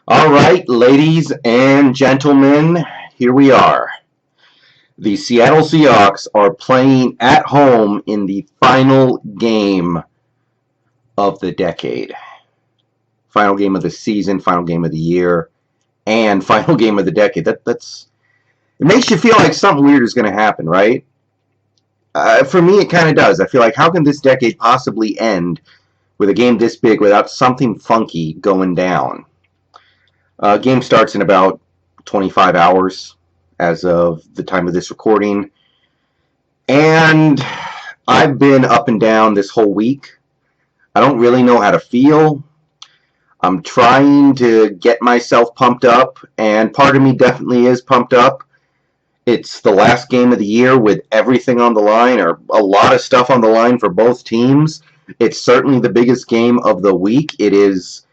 All right, ladies and gentlemen, here we are. The Seattle Seahawks are playing at home in the final game of the decade. Final game of the season, final game of the year, and final game of the decade. That's it makes you feel like something weird is going to happen, right? For me, it kind of does. I feel like how can this decade possibly end with a game this big without something funky going down? Game starts in about 25 hours as of the time of this recording. And I've been up and down this whole week. I don't really know how to feel. I'm trying to get myself pumped up, and part of me definitely is pumped up. It's the last game of the year with everything on the line, or a lot of stuff on the line for both teams. It's certainly the biggest game of the week. It is,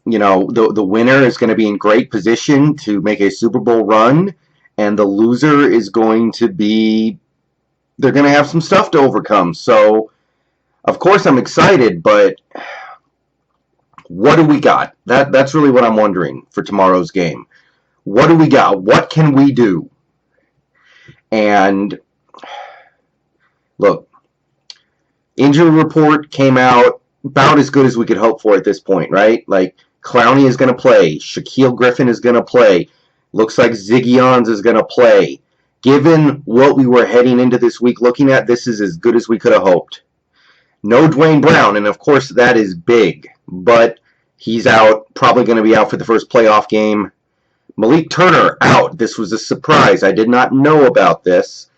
the winner is going to be in great position to make a Super Bowl run, and the loser is going to be they're going to have some stuff to overcome. So, of course, I'm excited, but what do we got? That's really what I'm wondering for tomorrow's game. What do we got? What can we do? And look, injury report came out about as good as we could hope for at this point, right? Like Clowney is going to play, Shaquille Griffin is going to play, looks like Ziggy Ons is going to play. Given what we were heading into this week looking at, this is as good as we could have hoped. No Dwayne Brown, and of course that is big, but he's out, probably going to be out for the first playoff game. Malik Turner out. This was a surprise. I did not know about this.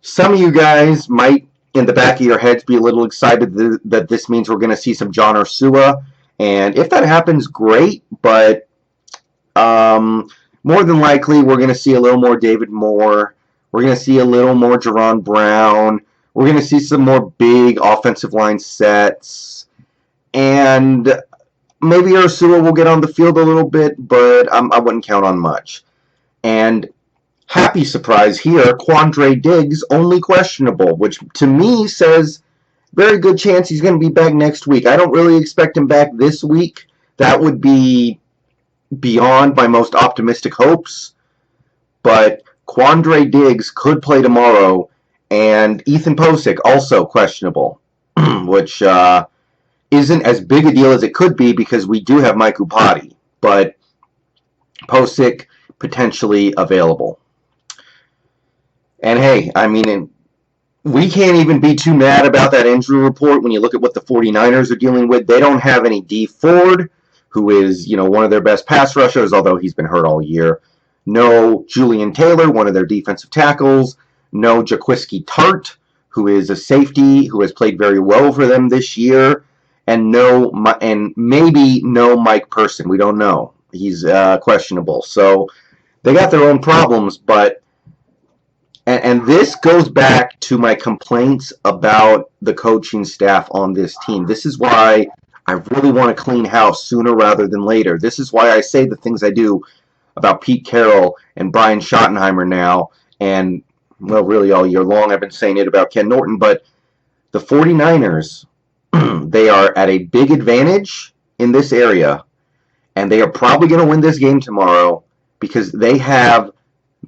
Some of you guys might, in the back of your heads, be a little excited that this means we're going to see some John Ursua, and if that happens, great, but more than likely, we're going to see a little more David Moore. We're going to see a little more Jerron Brown. We're going to see some more big offensive line sets. And maybe Ursula will get on the field a little bit, but I wouldn't count on much. And happy surprise here, Quandre Diggs, only questionable, which to me says very good chance he's going to be back next week. I don't really expect him back this week. That would be beyond my most optimistic hopes, but Quandre Diggs could play tomorrow, and Ethan Posick also questionable, which isn't as big a deal as it could be because we do have Mike Upati, but Posick potentially available. And hey, I mean, we can't even be too mad about that injury report when you look at what the 49ers are dealing with. They don't have any D Ford, who is, one of their best pass rushers, although he's been hurt all year. No Julian Taylor, one of their defensive tackles. No Jaquiski Tart, who is a safety who has played very well for them this year. And maybe no Mike Person. We don't know. He's questionable. So they got their own problems, but and this goes back to my complaints about the coaching staff on this team. This is why I really want to clean house sooner rather than later. This is why I say the things I do about Pete Carroll and Brian Schottenheimer now, and, well, really all year long I've been saying it about Ken Norton, but the 49ers, they are at a big advantage in this area, and they are probably going to win this game tomorrow because they have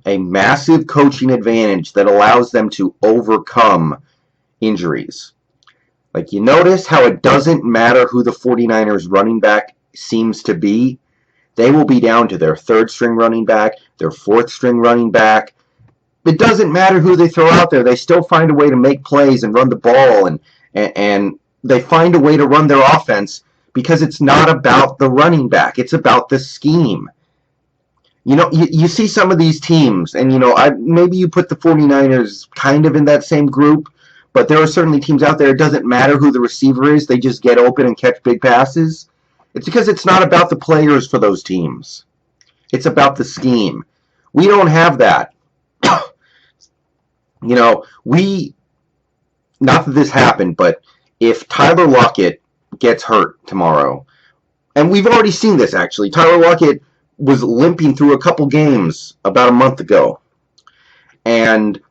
a massive coaching advantage that allows them to overcome injuries. Like, you notice how it doesn't matter who the 49ers running back seems to be. They will be down to their third string running back, their fourth string running back. It doesn't matter who they throw out there. They still find a way to make plays and run the ball, and they find a way to run their offense because it's not about the running back. It's about the scheme. You see some of these teams, and, maybe you put the 49ers kind of in that same group, but there are certainly teams out there, it doesn't matter who the receiver is, they just get open and catch big we It's because it's not about the players for those teams. It's about the scheme. We don't have that. Not that this happened, but if Tyler Lockett gets hurt tomorrow, and we've already seen this actually, Tyler Lockett was limping through a couple games about a month ago. And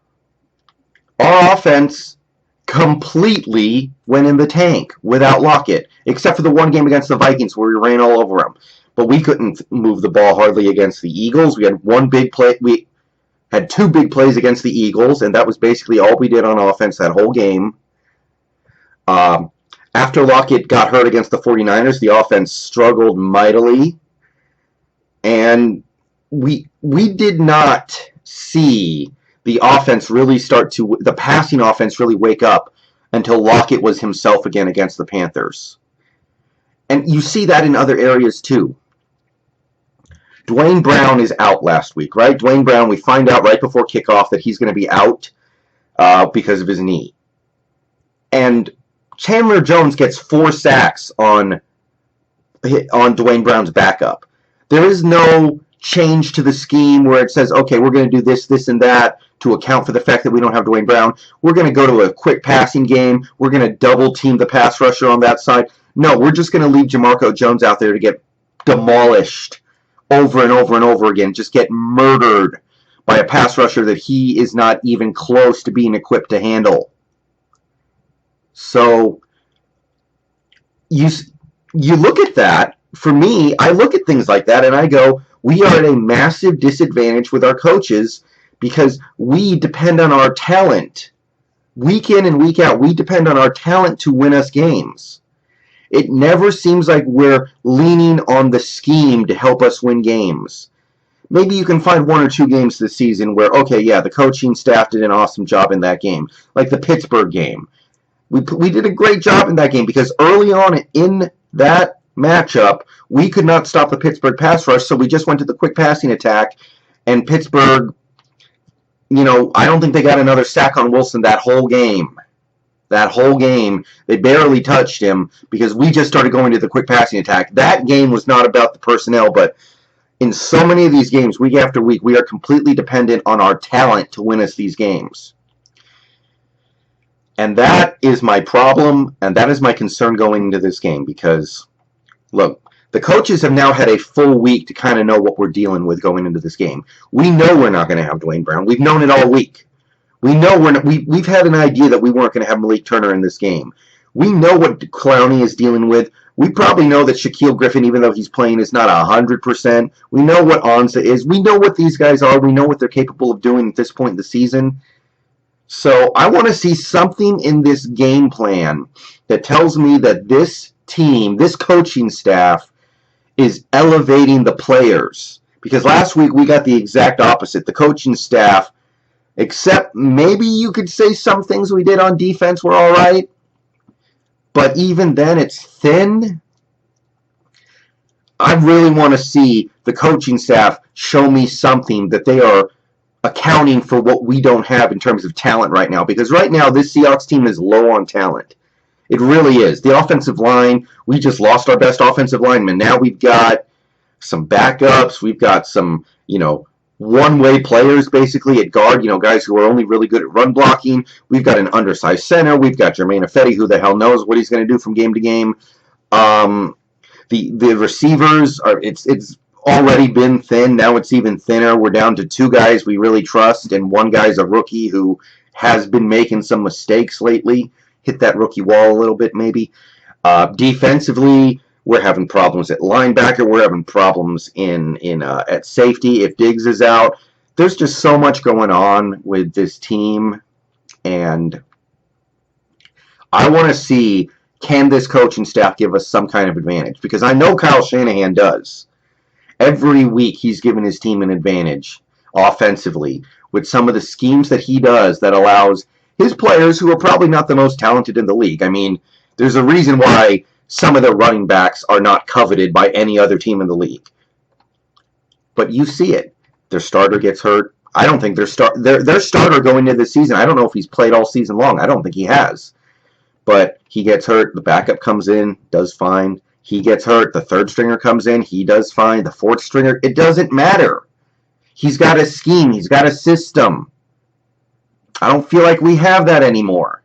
our offense completely went in the tank without Lockett, except for the one game against the Vikings where we ran all over them. but we couldn't move the ball hardly against the Eagles. We had one big play. We had two big plays against the Eagles, and that was basically all we did on offense that whole game. After Lockett got hurt against the 49ers, the offense struggled mightily, and we did not see the offense really the passing offense really wake up until Lockett was himself again against the Panthers. And you see that in other areas too. Dwayne Brown is out last week, right? Dwayne Brown, we find out right before kickoff that he's going to be out because of his knee. And Chandler Jones gets 4 sacks on Dwayne Brown's backup. There is no change to the scheme where it says, okay, we're going to do this, this, and that to account for the fact that we don't have Dwayne Brown. We're going to go to a quick passing game. We're going to double team the pass rusher on that side. No, we're just going to leave Jamarco Jones out there to get demolished over and over and over again, just get murdered by a pass rusher that he is not even close to being equipped to handle. So you look at that. For me, I look at things like that and I go, we are at a massive disadvantage with our coaches because we depend on our talent. Week in and week out, we depend on our talent to win us games. It never seems like we're leaning on the scheme to help us win games. Maybe you can find 1 or 2 games this season where, okay, yeah, the coaching staff did an awesome job in that game, like the Pittsburgh game. We did a great job in that game because early on in that matchup, we could not stop the Pittsburgh pass rush, so we just went to the quick passing attack, and Pittsburgh, I don't think they got another sack on Wilson that whole game. That whole game, they barely touched him because we just started going to the quick passing attack. That game was not about the personnel, but in so many of these games, week after week, we are completely dependent on our talent to win us these games. And that is my problem, and that is my concern going into this game because, look, the coaches have now had a full week to kind of know what we're dealing with going into this game. We know we're not going to have Dwayne Brown. We've known it all week. We know we've had an idea that we weren't going to have Malik Turner in this game. We know what Clowney is dealing with. We probably know that Shaquille Griffin, even though he's playing, is not 100%. We know what Ansah is. We know what these guys are. We know what they're capable of doing at this point in the season. So I want to see something in this game plan that tells me that this team, this coaching staff, is elevating the players. Because last week we got the exact opposite. The coaching staff, except maybe you could say some things we did on defense were all right, but even then it's thin. I really want to see the coaching staff show me something that they are accounting for what we don't have in terms of talent right now. Because right now, this Seahawks team is low on talent. It really is. The offensive line, we just lost our best offensive lineman. Now we've got some backups. We've got some, one-way players basically at guard, guys who are only really good at run blocking. We've got an undersized center. We've got Jermaine Ifedi, who the hell knows what he's going to do from game to game. The receivers, it's already been thin. Now it's even thinner. We're down to 2 guys we really trust, and 1 guy's a rookie who has been making some mistakes lately. Hit that rookie wall a little bit, maybe. Defensively, we're having problems at linebacker. We're having problems at safety if Diggs is out. There's just so much going on with this team, and I want to see, can this coaching staff give us some kind of advantage? Because I know Kyle Shanahan does. Every week he's given his team an advantage offensively with some of the schemes that he does that allows his players, who are probably not the most talented in the league. I mean, there's a reason why some of their running backs are not coveted by any other team in the league. But you see it. Their starter gets hurt. I don't think their starter going into this season, I don't know if he's played all season long. I don't think he has. But he gets hurt. The backup comes in, does fine. He gets hurt. The third stringer comes in. He does fine. The fourth stringer, it doesn't matter. He's got a scheme. He's got a system. I don't feel like we have that anymore.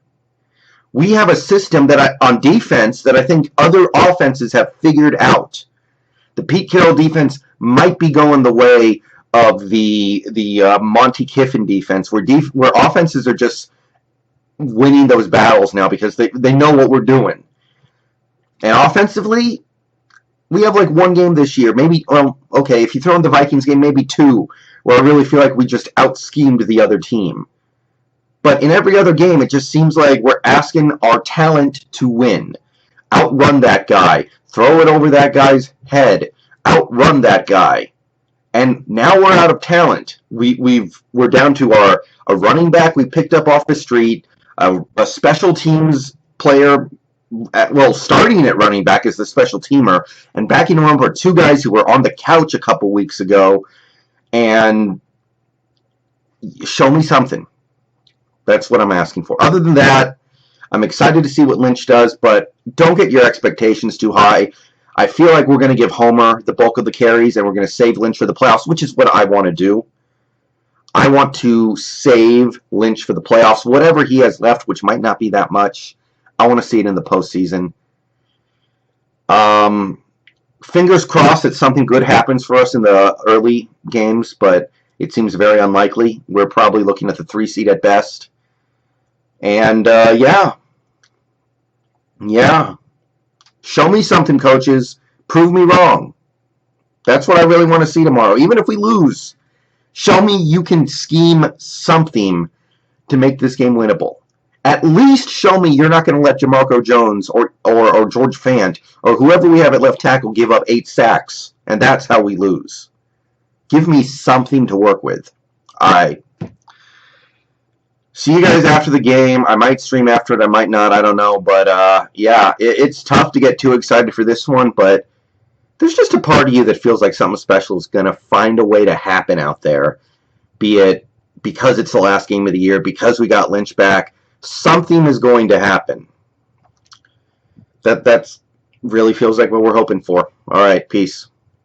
We have a system on defense that I think other offenses have figured out. The Pete Carroll defense might be going the way of the Monty Kiffin defense, where offenses are just winning those battles now because they know what we're doing. And offensively, we have like one game this year, maybe, well, okay, if you throw in the Vikings game, maybe two, where I really feel like we just out-schemed the other team. But in every other game, it just seems like we're asking our talent to win. Outrun that guy. Throw it over that guy's head. Outrun that guy. And now we're out of talent. We're down to a running back we picked up off the street, a special teams player. Well, starting at running back is the special teamer, and backing him up are two guys who were on the couch a couple weeks ago. And show me something. That's what I'm asking for. Other than that, I'm excited to see what Lynch does, but don't get your expectations too high. I feel like we're going to give Homer the bulk of the carries, and we're going to save Lynch for the playoffs, which is what I want to do. I want to save Lynch for the playoffs, whatever he has left, which might not be that much. I want to see it in the postseason. Fingers crossed that something good happens for us in the early games, but it seems very unlikely. We're probably looking at the 3 seed at best. And yeah. Show me something, coaches. Prove me wrong. That's what I really want to see tomorrow. Even if we lose, show me you can scheme something to make this game winnable. At least show me you're not going to let Jamarco Jones or George Fant or whoever we have at left tackle give up 8 sacks, and that's how we lose. Give me something to work with. All right. See you guys after the game. I might stream after it. I might not. I don't know. But, yeah, it's tough to get too excited for this one, but there's just a part of you that feels like something special is going to find a way to happen out there, be it because it's the last game of the year, because we got Lynch back. Something is going to happen. That's really feels like what we're hoping for. All right, peace.